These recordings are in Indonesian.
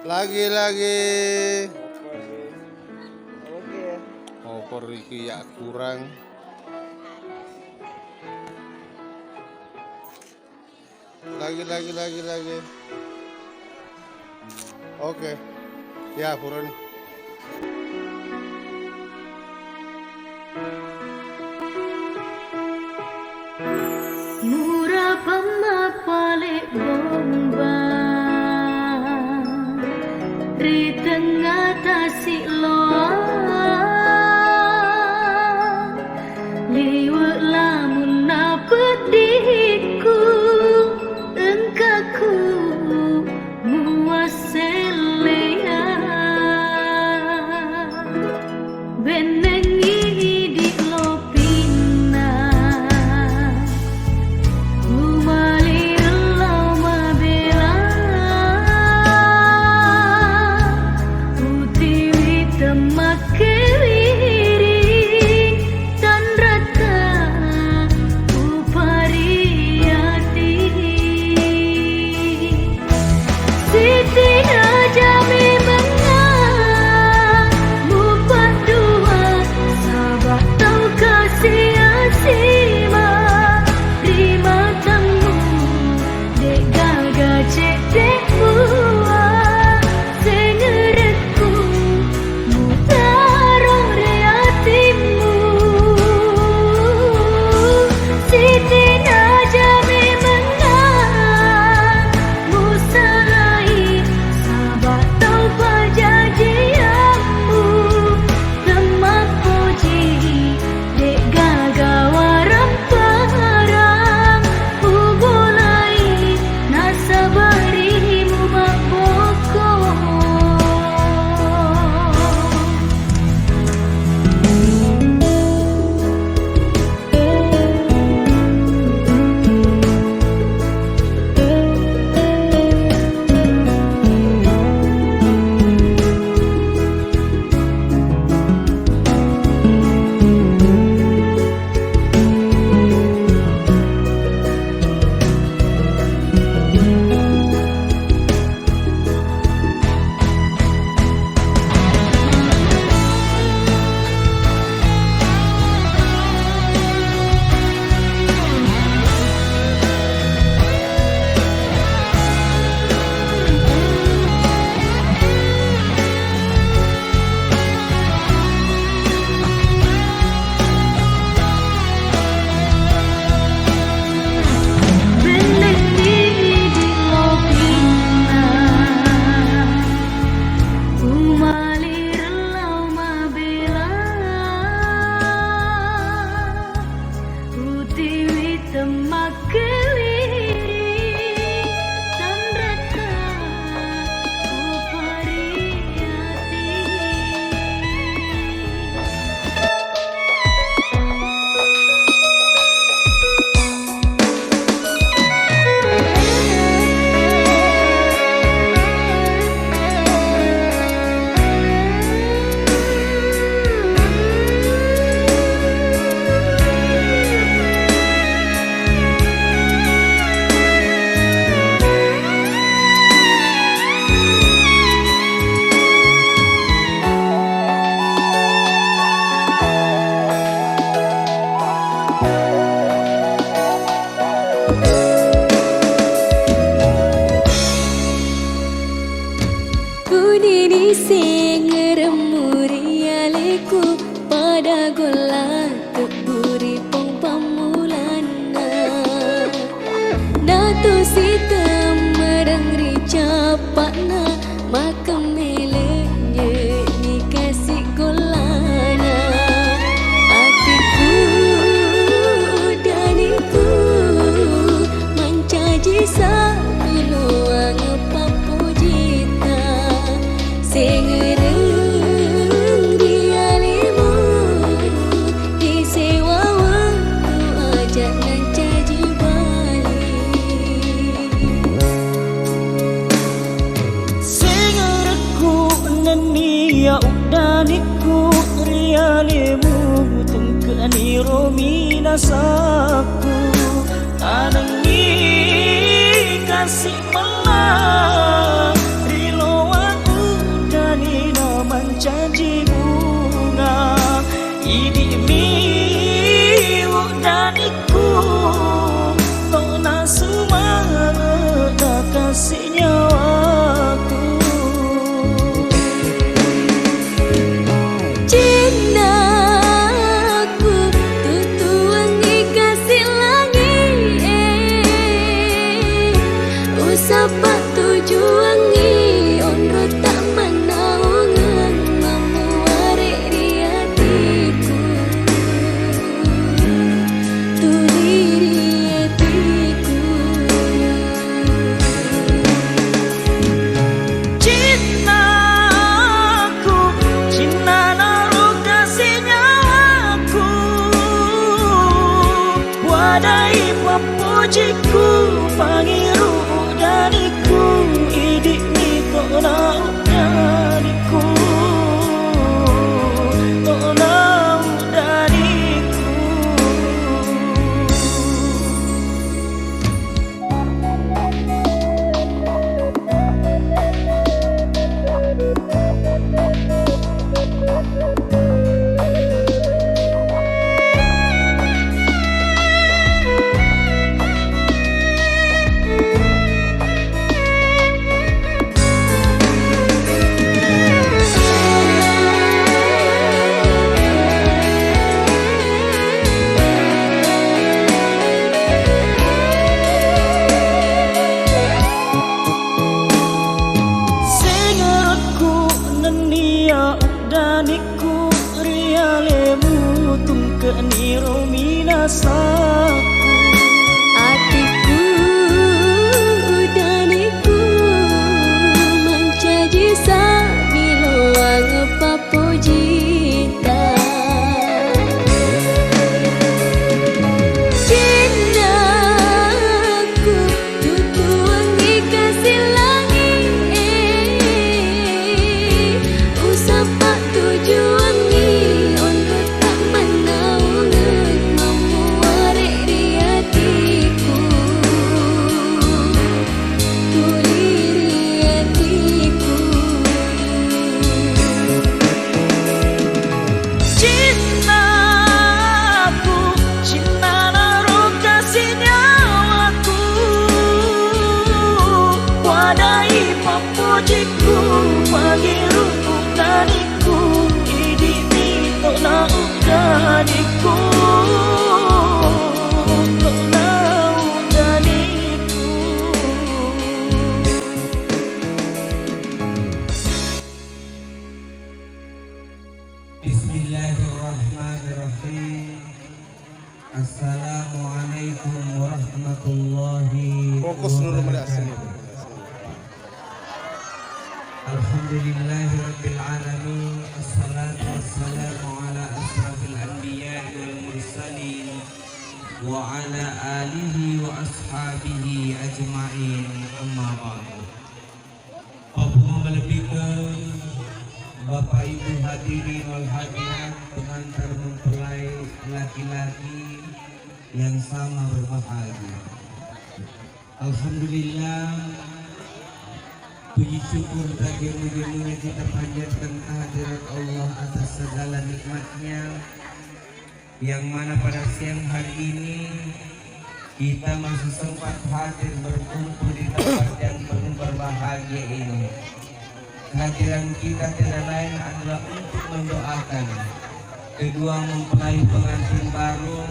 Lagi. Oke ya. Opor iki ya kurang. Lagi. Oke. Ya, purun. Murah pemapalik bomba di tengah tasik loa liwat lamun napetiku engkaku muaselea benengi di lopina Kudini sing ngeremuri aleku pada gola teburi pong pamulana Natu sitam merengri capakna makam melenya ni kasih golana Hatiku daniku mencaji satu luang papujita Sengereng di alimu di sewa waktu ajak nan caji balik Sengerengku nani ya udaniku rialimu tengkani romina saku anangi kasih malah riloan papujiku pangiru dariku idik ni tolak dariku tolak dariku. Daniku rialemu tungke ni romina saku Hatiku daniku mencaji sabiluang papujita cintaku tutuangi kasih langit usapa tujuangi untuk tak menaungan memuarek di hatiku tulir di hatiku cintaku cinta naruh kasih nyawaku wadai papujiku pangiru daniku idik ni tolak daniku tolak daniku. Bismillahirrahmanirrahim. Assalamualaikum warahmatullahi Fokus dulu pada sini. Alhamdulillahirabbil alamin. Assalatu wassalamu ala asrafil anbiya wal mursalin wa ala alihi wa ashabihi ajma'in. Amma ba'du. Apa melebihkan Bapak Ibu hadirin wal hadirat, pengantar mempelai laki-laki yang sama berbahagia. Alhamdulillah, puji syukur bagi mulia kita panjatkan kehadirat Allah atas segala nikmatnya, yang mana pada siang hari ini kita masih sempat hadir berkumpul di tempat yang penuh berbahagia ini. Kehadiran kita tidak lain adalah untuk mendoakan kedua mempelai pengantin baru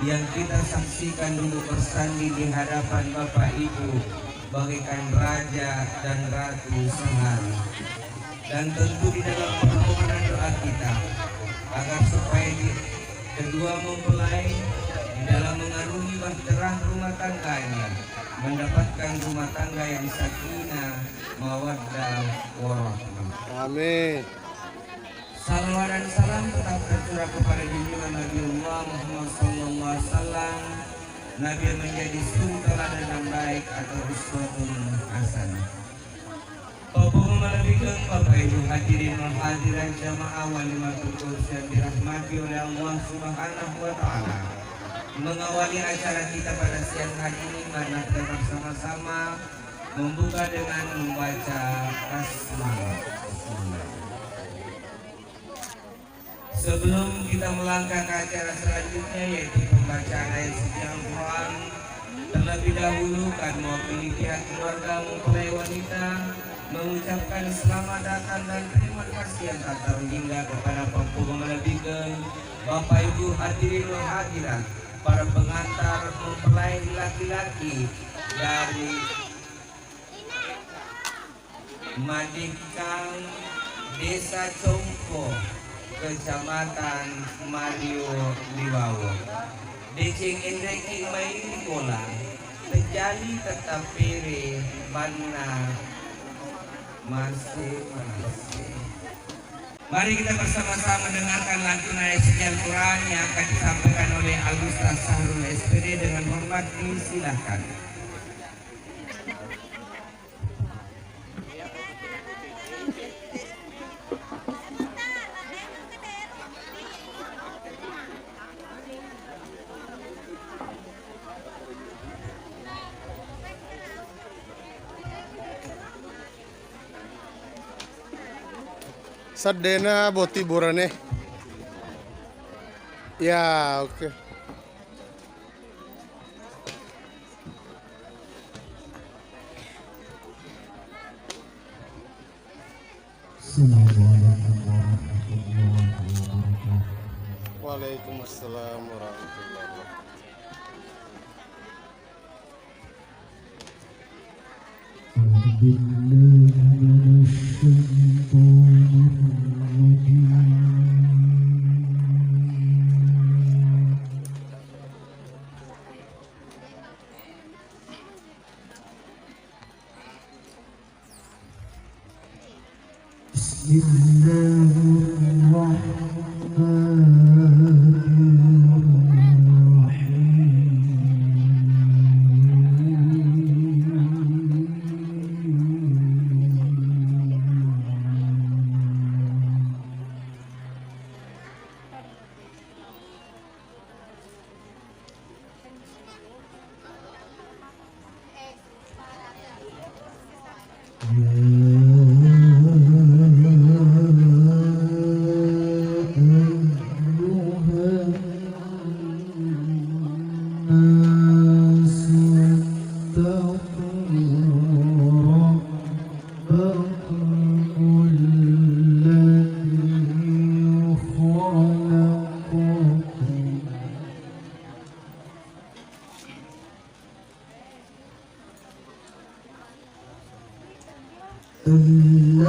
yang kita saksikan dulu bersanding di hadapan Bapak Ibu bagaikan raja dan ratu sehari. Dan tentu di dalam permohonan doa kita agar supaya kedua mempelai di dalam mengarungi bahtera rumah tangganya mendapatkan rumah tangga yang sakinah, mawaddah, warahmah. Amin. Salawat dan salam tetap tercurah kepada junjungan Nabi Muhammad SAW. Nabi yang menjadi suri teladan yang baik atau uswatun hasanah. Bapak melebihkan Bapak Ibu hadirin wal hadirat jamaah walimatul qudus yang dirahmati oleh Allah Subhanahu wa taala. Mengawali acara kita pada siang hari ini, mari kita bersama-sama membuka dengan membaca basmalah. Sebelum kita melangkah ke acara selanjutnya, yaitu pembacaan ayat suci Al-Quran, terlebih dahulu kami mewakili pihak keluarga mempelai wanita mengucapkan selamat datang dan terima kasih yang tak terhingga kepada melebihkan Bapak Ibu hadirin wal hadirat, para pengantar mempelai laki-laki dari Madikang, Desa Congko, Kecamatan Mario Liwawo. Decing Enreking Main Bola, terjadi tetap pere Bana masih Mari kita bersama-sama mendengarkan lantunan sekian Quran yang akan disampaikan oleh Al-Ustaz Sahrul SPD dengan hormat disilahkan. Sadena buat hiburannya. Ya, oke. Waalaikumsalam warahmatullahi wabarakatuh.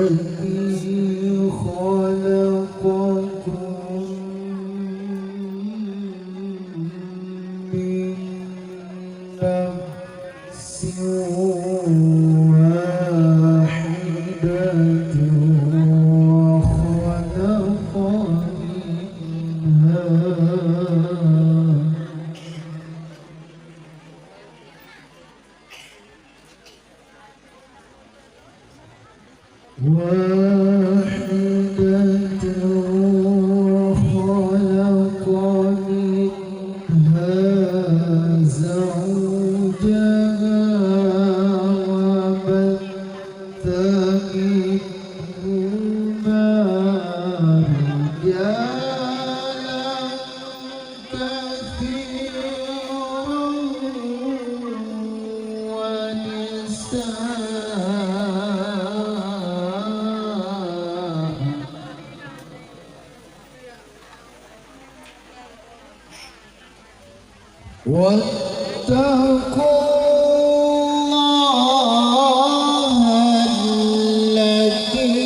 الذي خلقكم من نفس واحدة وخلق منها واتقوا الله الذي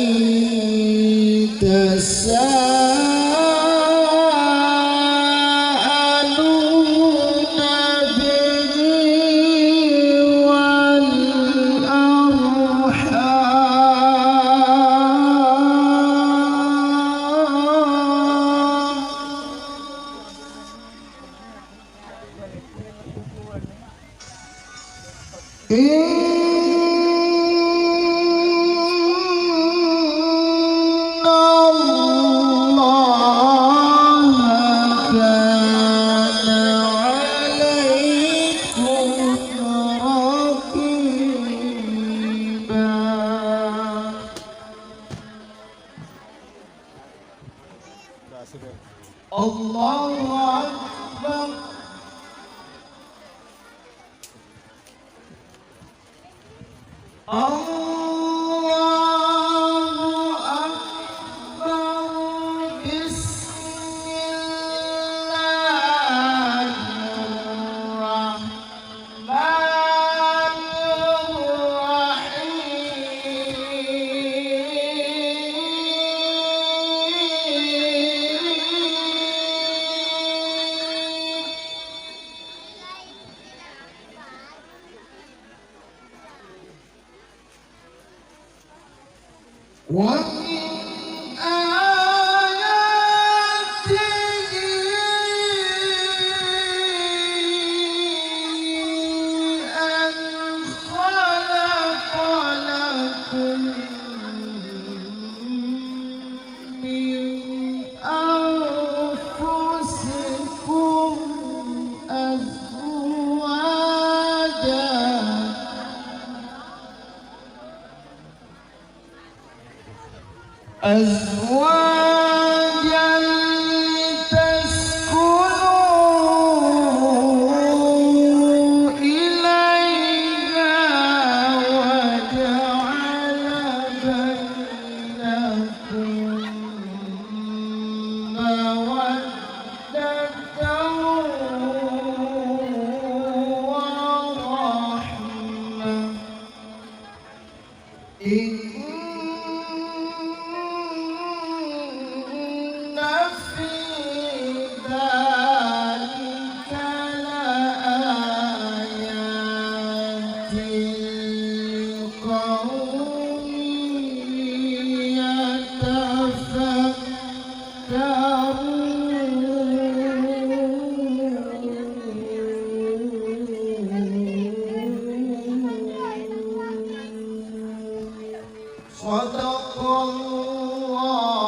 تساءلون به Allahu Akbar. Allahu Akbar. ومن أزواجا لتسكنوا إليها وجعل بينكم مودة ورحمة إن في ذلك لآيات لقوم يتفكرون صدق الله